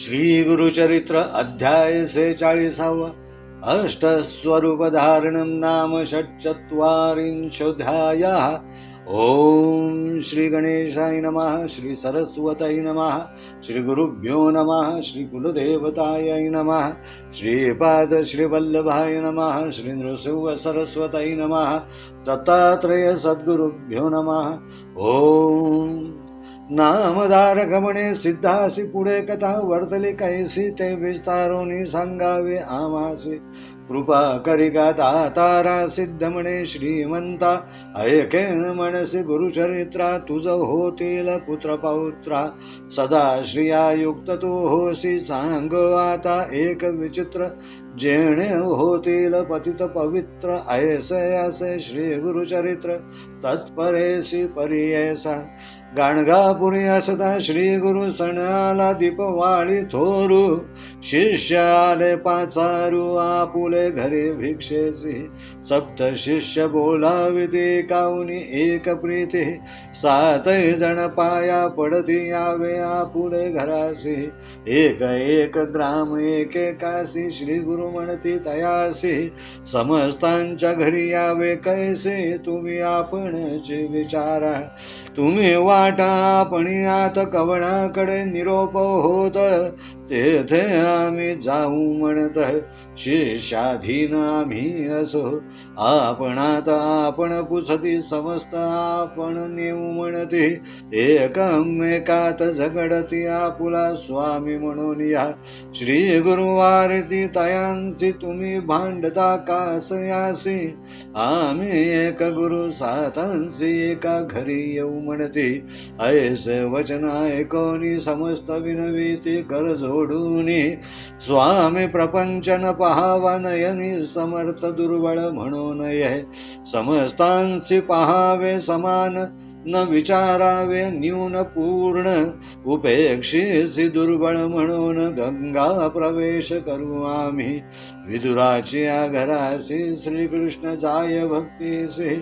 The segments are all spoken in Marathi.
श्री गुरुचरित्र अध्याय 46 अष्टस्वरूप धारणं नाम षट्चत्वारिंशोऽध्यायः। ओम श्री गणेशाय नमः, श्री सरस्वती नमः, श्री गुरुभ्यो नमः, श्री कुलदेवताय नमः, श्रीपाद श्री वल्लभाय नमः, श्री नृसिंह सरस्वती नमः, दत्तात्रेय सद्गुरुभ्यो नमः। ओम नामधारक म्हणे सिद्धासी पुढे कथा वर्तली कैसी ते विस्तारोनी सांगावे आमासी। कृपा करिका दातारा सिद्ध म्हणे श्रीमंता ऐकेन मनसी गुरुचरित्रा तुझ होतील पुत्र पौत्रा। सदा श्रियायुक्त तू होसी सांग आता एक विचित्र जेणे होतील पतित पवित्र। ऐसे असे श्री गुरुचरित्र तत्परेसी परियेसा। गाणगापुरी असता श्री गुरु सण आला दीपवाळी थोरू। शिष्य आले पाचारू आपुले घरी भिक्षेसी। सप्त शिष्य बोलाविते काऊनी एक प्रीती। सात जण पाया पडती यावे आपुले घरासी। एक एक ग्राम एकेकासी श्री गुरु म्हणती तयासी। समस्तांच्या घरी यावे कैसे तुम्ही आपणचे विचारा। तुम्ही वाटा आपणी आत कवणाकडे निरोप होत। तेथे आम्ही जाऊ म्हणत शिष्याधीन आम्ही असो। आपणात आपण पुसती समस्त आपण नेऊ म्हणते। एकमेकात झगडती आपुला स्वामी म्हणून या। श्री गुरुवारती तयांसी तुम्ही भांडता कासयासी। आम्ही एक गुरु सातांसी एका घरी येऊ म्हणते। ऐसे वचन ऐकोनी समस्त विनविती कर जोडूनी। स्वामी प्रपंचन पहावा नयनी समर्थ दुर्बळ म्हणून ये। समस्तांसी पहावे समान न विचारावे न्यून पूर्ण। उपेक्षिसी दुर्बळ म्हणून गंगा प्रवेश करू आम्ही। विदुराची घरासी श्रीकृष्ण जाय भक्तीसी।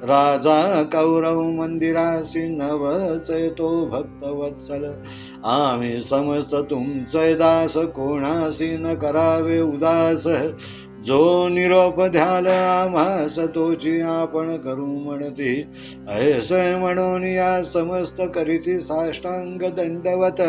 राजा कौरव मंदिरासी नवचे तो भक्त वत्सल। आम्ही समस्त तुमचे दास कोणासी न करावे उदास। जो निरोप ध्याल आम्हास तोची आपण करू म्हणती। ऐसे म्हणून या समस्त करीती साष्टांग दंडवत।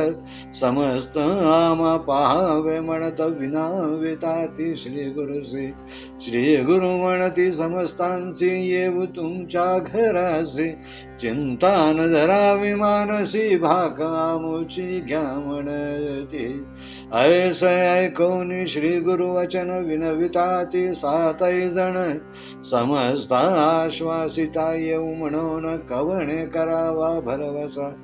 समस्त आम्हा पाहावे म्हणत विनाविताती श्री गुरुसी। श्री गुरु म्हणती समस्तांसी येऊ तुमच्या घरासी। चिंता न धरावी मानसी भाक आमुची घ्या म्हणती। ऐसे ऐकोनी श्री गुरु वचन विनविता ती सातही जण। समस्त आश्वासिता येऊ म्हणून कवणे करावा भरवसा।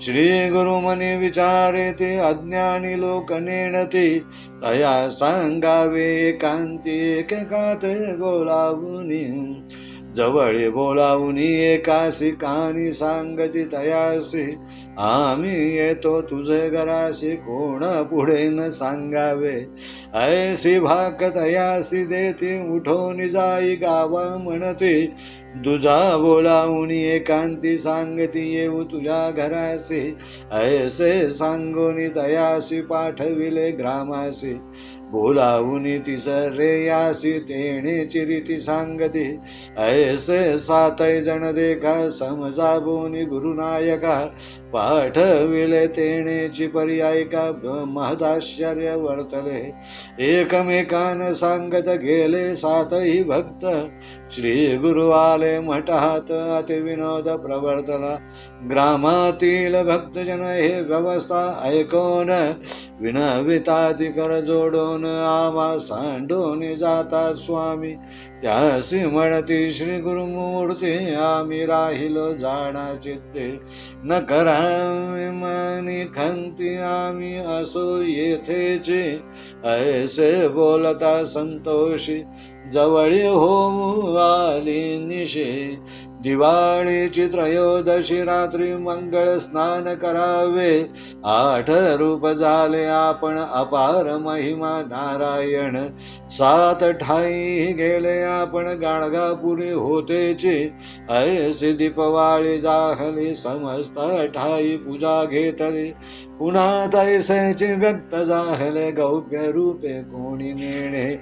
श्री गुरु मनी विचारे ते अज्ञानी लोक नेणती। तया सांगावे एकांती एकेकात बोलावुनी। जवळे बोलावुनी एकासी कानी सांगती तयासी। आम्ही येतो तुझे घरासी कोण पुढे न सांगावे। ऐसी भाक तयासी देती उठोनी जाई गावा म्हणते। तुझा बोलावुनी एकांती सांगती येऊ तुझ्या घरासी। ऐसे सांगोनी तयासी पाठविले ग्रामासी। बोलावुनी तिसरे यासी तेणे चिरिती सांगती। ऐसे सातही जण देखा समजाबोनी गुरुनायका। पाठविले तेणेची पर्यायिका महदाश्चर्य वर्तले। एकमेकान सांगत गेले सातही भक्त। श्री गुरु आले मठात अति विनोद प्रवर्तला। ग्रामातील भक्तजन हे व्यवस्था ऐकून विनविताती कर जोडून आम्हा सांडून जाता स्वामी। त्यासी म्हणती श्री गुरुमूर्ती आम्ही राहिलो जाणा चित्ते। न करावे मनी खंती आम्ही असो येथेचे। ऐसे बोलता संतोषी जवळी होऊ आली निशे। दिवाळीची त्रयोदशी रात्री मंगळ स्नान करावे. 8 रूप झाले आपण अपार महिमा नारायण. 7 ठाई गेले आपण गाणगापुरी होतेचे. ऐसी दीपवाळी जाहली समस्त ठाई पूजा घेतली. पुन्हा तैसेचे व्यक्त झाले गौप्य रूपे कोणी नेणे.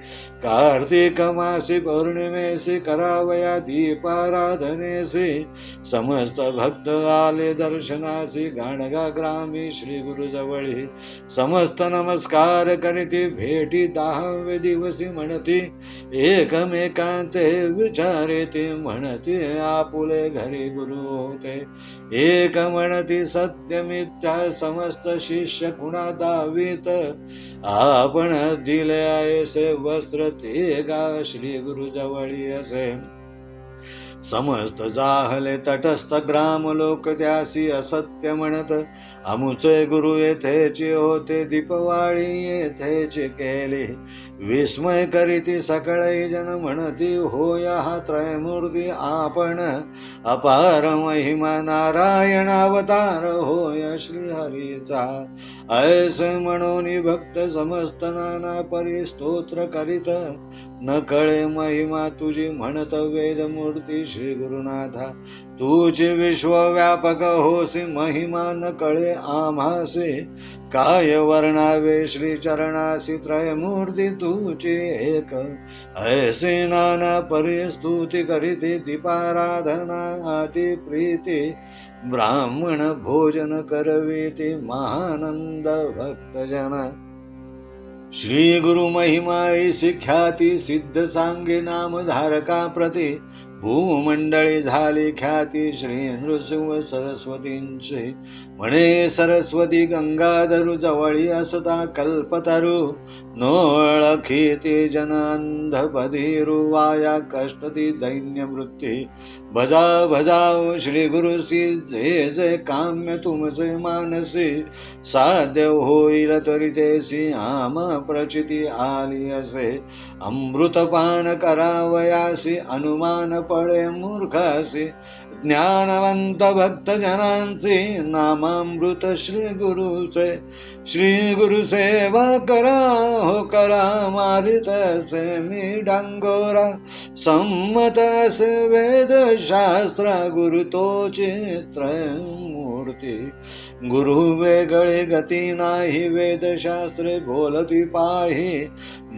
कार्तिक मासी पौर्णिमेसी करावया दीपाराधनेसी. समस्त भक्त आले दर्शनासी गाणगा ग्रामी श्री गुरुजवळी. समस्त नमस्कार करीती भेटी 10वे दिवसी म्हणती. एकमेकांते विचारिती म्हणती आपुले घरी गुरु होते. एक म्हणती सत्य मिथ्या समस्त शिष्य कुणा दावीत. आपण दिले ऐसे वस्त्र ते गा श्री गुरुजवळी असे. समस्त जाहले तटस्थ ग्राम लोक त्यासी असत्य म्हणत. अमुचे गुरु येथेचे होते दीपवाळी येथेचे केले. विस्मय करीती सकळई जन म्हणती होय हा त्रयमूर्ती आपण. अपार महिमा नारायण अवतार होय श्री हरीचा. ऐसे म्हणून भक्त समस्त नाना परी स्तोत्र करीत. न कळे महिमा तुझी म्हणत वेदमूर्ती श्री गुरुनाथा. तुझी विश्वव्यापक होसी महिमा न कळे आम्हासी. काय वर्णावे श्री चरणासी त्रयमूर्ती तुझी एक. ऐसे नाना परी स्तुती करीती दीपाराधना अति प्रीती. ब्राह्मण भोजन करवीती महानंद भक्तजन. श्री गुरु महिमाई ख्याती सिद्ध सांगे नामधारका प्रती. भूमंडळी झाली ख्याती श्री नृसिंह सरस्वतींचे. म्हणे सरस्वती गंगाधरू जवळी असता कल्पतरू. नोळखीती जन अंध बधीरू वाया कष्टती दैन्य वृत्ती. भजा भजाओ श्री गुरुसी जे जे काम्य तुमचे मानसी. साध्य होईल त्वरितेसी आमा प्रचिती आली असे. अमृतपान करावयासी अनुमान पडे मूर्खासी. ज्ञानवंत भक्त जनांचे नामामृत श्री गुरुचे. श्री गुरु सेवा करा हो करा मारित असे मी डांगोरा. संमत असे वेद शास्त्र गुरु तोचे त्रयमूर्ती. गुरु वेगळे गती नाही वेदशास्त्रे बोलती पाही.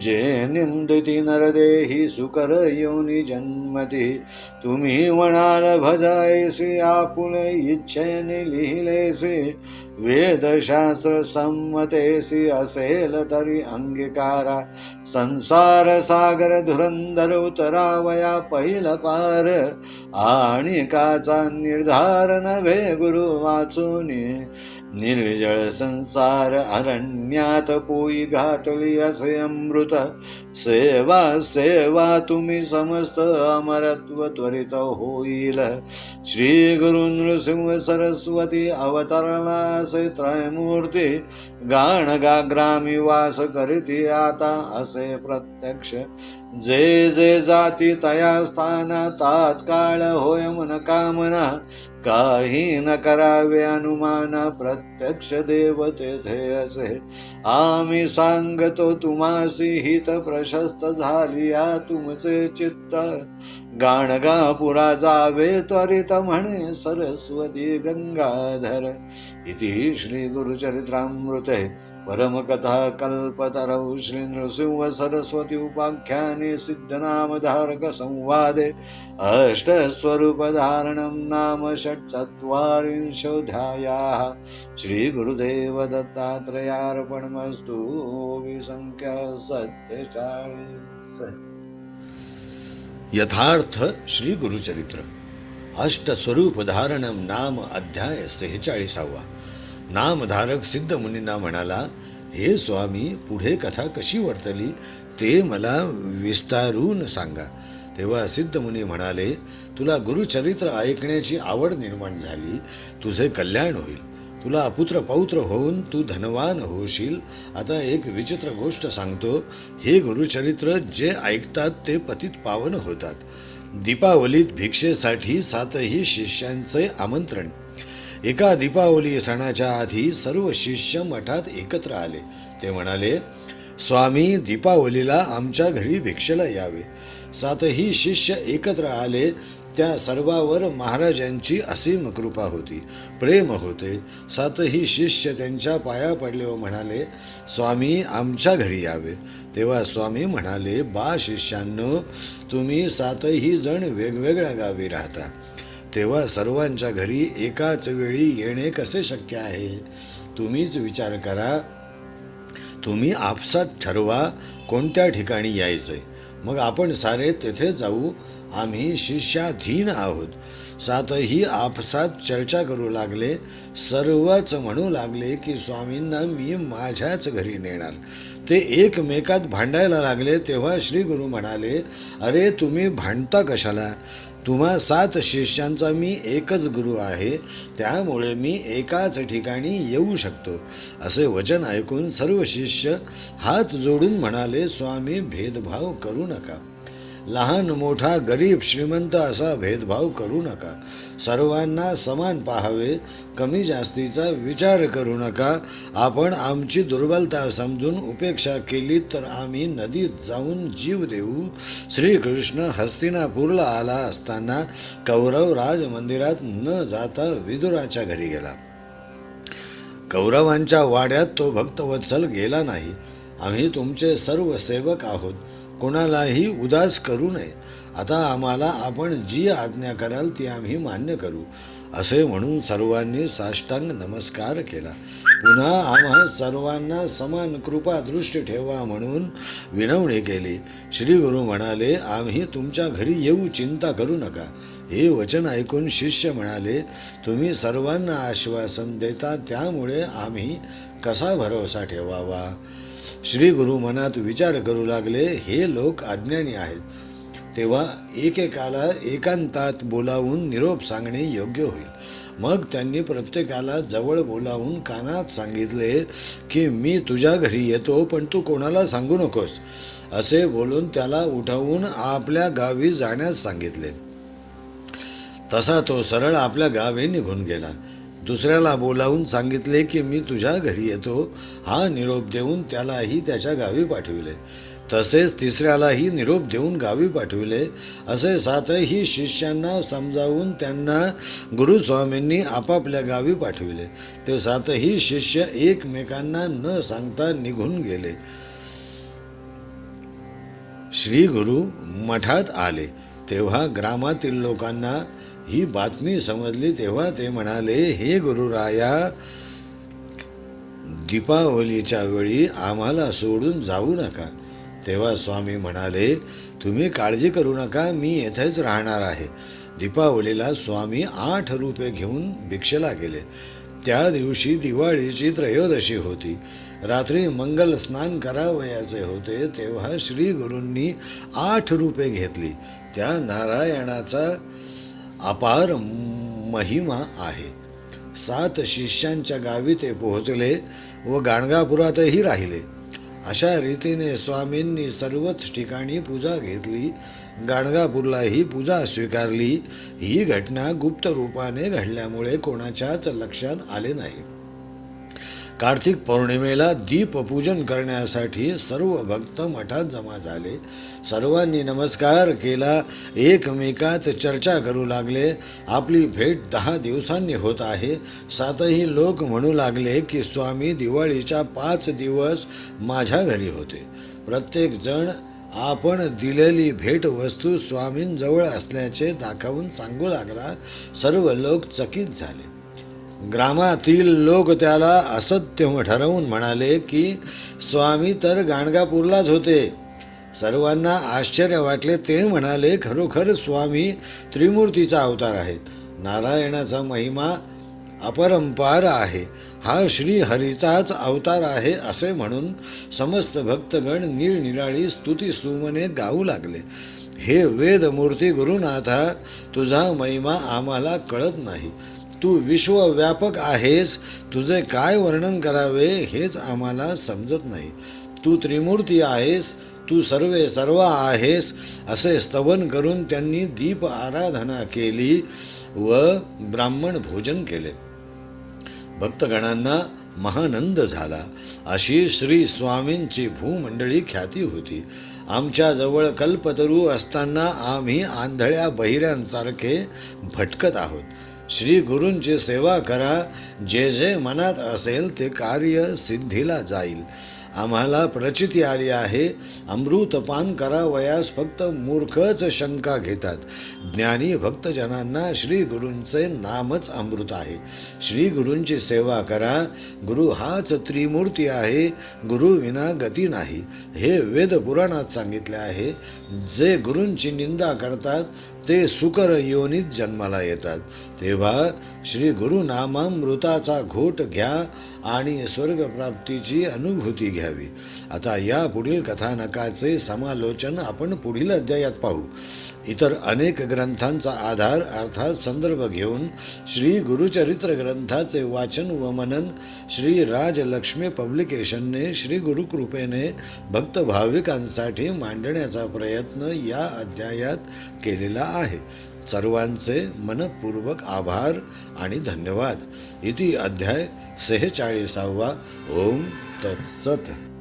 जे निंदिती नरदेही सुकर योनी जन्मती. तुम्ही म्हणाल भजायसी आपुले इच्छेने लिहिलेसी. वेदशास्त्र संमतेसी असेल तरी अंगीकारा. संसार सागर धुरंधर उतरावया पहिला पार. आणि काचा निर्धार नव्हे गुरु वाचूनी. निर्जळ संसार अरण्यात पोई घातली असे अमृत. सेवा सेवा तुम्ही समस्त अमरत्व त्वरित होईल. श्री गुरु नृसिंह सरस्वती अवतरला असे त्रयमूर्ती. गाणगा ग्रामी वास करीती आता असे प्रत्यक्ष. जे जे जाती तया स्थाना तात्काळ होय मन कामना. काही न करावे अनुमान प्रत्यक्ष देव तेथे असे. आम्ही सांगतो तुम्हासी हित प्रशस्त झालिया तुमचे चित्त. गाणगापुरा जावे त्वरित म्हणे सरस्वती गंगाधर. इति श्री गुरुचरित्रामृते परमकथा कल्पतरौ श्री नृसिंह सरस्वती उपाख्याने सिद्धनामधारक संवादे. अष्टस्वरूपधारणं नाम षट्चत्वारिंशोऽध्यायाः. श्री गुरुदेव दत्तात्रेयार्पणमस्तु. संख्या 47. यथार्थ श्री गुरुचरित्र. अष्टस्वरूपधारणम नाम अध्याय 46. नामधारक सिद्ध मुनींना म्हणाला, हे स्वामी, पुढे कथा कशी वर्तली ते मला विस्तारून सांगा. तेव्हा सिद्ध मुनी म्हणाले, तुला गुरुचरित्र ऐकण्याची आवड निर्माण झाली, तुझे कल्याण होईल. तुला अपुत्र पौत्र होऊन तू धनवान होशील. आता एक विचित्र गोष्ट सांगतो. हे गुरुचरित्र जे ऐकतात ते पतित पावन होतात. दीपावलीत भिक्षेसाठी 7ही शिष्यांचे आमंत्रण. एका दीपावली सणाच्या आधी सर्व शिष्य मठात एकत्र आले. ते म्हणाले, स्वामी दीपावलीला आमच्या घरी भिक्षेला यावे. 7ही शिष्य एकत्र आले. त्या सर्वावर महाराजांची असीम कृपा होती, प्रेम होते. 7ही शिष्य त्यांच्या पाया पडले व म्हणाले, स्वामी आमच्या घरी यावे. तेव्हा स्वामी म्हणाले, बा शिष्यांनो, तुम्ही 7ही जण वेगवेगळ्या गावी राहता, तेव्हा सर्वांच्या घरी एकाच वेळी येणे कसे शक्य आहे? तुम्हीच विचार करा. तुम्ही आपसात ठरवा कोणत्या ठिकाणी यायचंय, मग आपण सारे तेथे जाऊ. आम्ही शिष्याधीन आहोत. 7ही आपसात चर्चा करू लागले. सर्वच म्हणू लागले की स्वामींना मी माझ्याच घरी नेणार. ते एकमेकात भांडायला लागले. तेव्हा श्री गुरु म्हणाले, अरे तुम्ही भांडता कशाला? तुम्हा 7 शिष्यांचा मी एकच गुरु आहे, त्यामुळे मी एकाच ठिकाणी येऊ शकतो. असे वचन ऐकून सर्व शिष्य हात जोडून म्हणाले, स्वामी भेदभाव करू नका. लहान मोठा गरीब श्रीमंत असा भेदभाव करू नका. सर्वांना समान पाहावे. कमी जास्तीचा विचार करू नका. आपण आमची दुर्बलता समजून उपेक्षा केली तर आम्ही नदीत जाऊन जीव देऊ. श्रीकृष्ण हस्तिनापूरला आला असताना कौरव राज मंदिरात न जाता विदुराच्या घरी गेला. कौरवांच्या वाड्यात तो भक्तवत्सल गेला नाही. आम्ही तुमचे सर्व सेवक आहोत, कोणालाही उदास करू नये. आता आम्हाला आपण जी आज्ञा कराल ती आम्ही मान्य करू. असे म्हणून सर्वांनी साष्टांग नमस्कार केला. पुन्हा आम्हा सर्वांना समान कृपा दृष्टी ठेवा म्हणून विनवणी केली. श्री गुरु म्हणाले, आम्ही तुमच्या घरी येऊ, चिंता करू नका. हे वचन ऐकून शिष्य म्हणाले, तुम्ही सर्वांना आश्वासन देता, त्यामुळे आम्ही कसा भरोसा ठेवावा? श्री गुरु मनात विचार करू लागले, हे लोक अज्ञानी आहेत. तेव्हा एकेकाला एकांतात बोलावून निरोप सांगणे योग्य होईल. मग त्यांनी प्रत्येकाला जवळ बोलावून कानात सांगितले की मी तुझ्या घरी येतो, पण तू कोणाला सांगू नकोस. असे बोलून त्याला उठवून आपल्या गावी जाण्यास सांगितले. तसा तो सरळ आपल्या गावी निघून गेला. दुसऱ्याला बोलावून सांगितले की मी तुझ्या घरी येतो. हा निरोप देऊन त्यालाही त्याच्या गावी पाठविले. तसेच तिसऱ्यालाही निरोप देऊन गावी पाठविले. असे 7ही शिष्यांना समजावून त्यांना गुरुस्वामींनी आपापल्या गावी पाठविले. ते 7ही शिष्य एकमेकांना न सांगता निघून गेले. श्री गुरु मठात आले तेव्हा ग्रामातील लोकांना ही बातमी समजली. तेव्हा ते म्हणाले, हे गुरुराया, दीपावलीच्या वेळी आम्हाला सोडून जाऊ नका. तेव्हा स्वामी म्हणाले, तुम्ही काळजी करू नका, मी येथेच राहणार आहे. दीपावलीला स्वामी 8 रुपये घेऊन भिक्षेला गेले. त्या दिवशी दिवाळीची त्रयोदशी होती. रात्री मंगल स्नान करावयाचे होते. तेव्हा श्री गुरूंनी 8 रुपये घेतली. त्या नारायणाचा अपार महिमा आहे. 7 शिष्यांच्या गावी ते पोहोचले व गाणगापुरातही राहिले. अशा रीतीने स्वामींनी सर्वच ठिकाणी पूजा घेतली. गाणगापूरलाही पूजा स्वीकारली. ही घटना गुप्त रूपाने घडल्यामुळे कोणाच्याच लक्षात आले नाही. कार्तिक पौर्णिमेला दीपपूजन करण्यासाठी सर्व भक्त मठात जमा झाले. सर्वांनी नमस्कार केला. एकमेकात चर्चा करू लागले. आपली भेट 10 दिवसांनी होत आहे. 7ही लोक म्हणू लागले की स्वामी दिवाळीच्या 5 दिवस माझ्या घरी होते. प्रत्येक जण आपण दिलेली भेटवस्तू स्वामींजवळ असल्याचे दाखवून सांगू लागला. सर्व लोक चकित झाले. ग्रामातील लोक त्याला असत्य ठरवून म्हणाले की स्वामी तर गाणगापूरलाच होते. सर्वांना आश्चर्य वाटले. ते म्हणाले, खरोखर स्वामी त्रिमूर्तीचा अवतार आहेत. नारायणाचा महिमा अपरंपार आहे. हा श्रीहरीचाच अवतार आहे. असे म्हणून समस्त भक्तगण निरनिराळी स्तुती सुमने गाऊ लागले. हे वेदमूर्ती गुरुनाथा, तुझा महिमा आम्हाला कळत नाही. तू विश्वव्यापक आहेस. तुझे काय वर्णन करावे हेच आम्हाला समजत नाही. तू त्रिमूर्ती आहेस. तू सर्वे सर्व आहेस असे स्तवन करून त्यांनी दीप आराधना केली व ब्राह्मण भोजन केले. भक्तगणांना महानंद झाला. अशी श्री स्वामींची भूमंडळी ख्याती होती. आमच्या जवळ कल्पतरू असताना आम्ही आंधळ्या बहिऱ्यांसारखे भटकत आहोत. श्री गुरूंची सेवा करा. जे जे मनात असेल ते कार्य सिद्धीला जाईल. आम्हाला प्रचिती आली आहे. अमृतपान करावयास फक्त मूर्खच शंका घेतात. ज्ञानी भक्तजनांना श्री गुरूंचे नामच अमृत आहे. श्री गुरूंची सेवा करा. गुरु हाच त्रिमूर्ती आहे. गुरु विना गती नाही, हे वेद पुराणात सांगितले आहे. जे गुरूंची निंदा करतात ते सुकर योनीत जन्माला येतात. तेव्हा श्री गुरुनामामृताचा घोट घ्या आणि स्वर्गप्राप्तीची अनुभूती घ्यावी. आता या पुढील कथानकाचे समालोचन आपण पुढील अध्यायात पाहू. इतर अनेक ग्रंथांचा आधार अर्थात संदर्भ घेऊन श्री गुरुचरित्र ग्रंथाचे वाचन व मनन श्री राजलक्ष्मी पब्लिकेशनने श्री गुरुकृपेने भक्त भाविकांसाठी मांडण्याचा प्रयत्न या अध्यायात केलेला आहे. सर्वांचे मनपूर्वक आभार आणि धन्यवाद. इति अध्याय 46. ओम तत्सत.